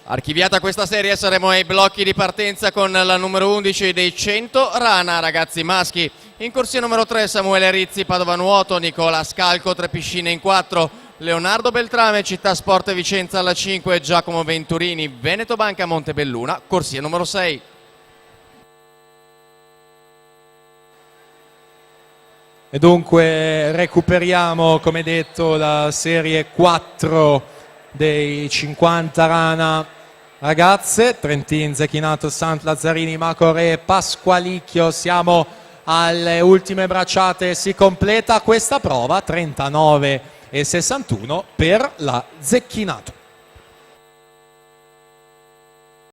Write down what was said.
Archiviata questa serie saremo ai blocchi di partenza con la numero 11 dei 100 Rana, ragazzi maschi. In corsia numero 3 Samuele Rizzi, Padova Nuoto, Nicola Scalco, Tre Piscine in 4, Leonardo Beltrame, Città Sport Vicenza alla 5, Giacomo Venturini, Veneto Banca Montebelluna, corsia numero 6. E dunque recuperiamo, come detto, la serie 4 dei 50 Rana ragazze, Trentin, Zecchinato, Sant Lazzarini, Macore, Pasqualicchio. Siamo alle ultime bracciate, si completa questa prova, 39 e 61 per la Zecchinato.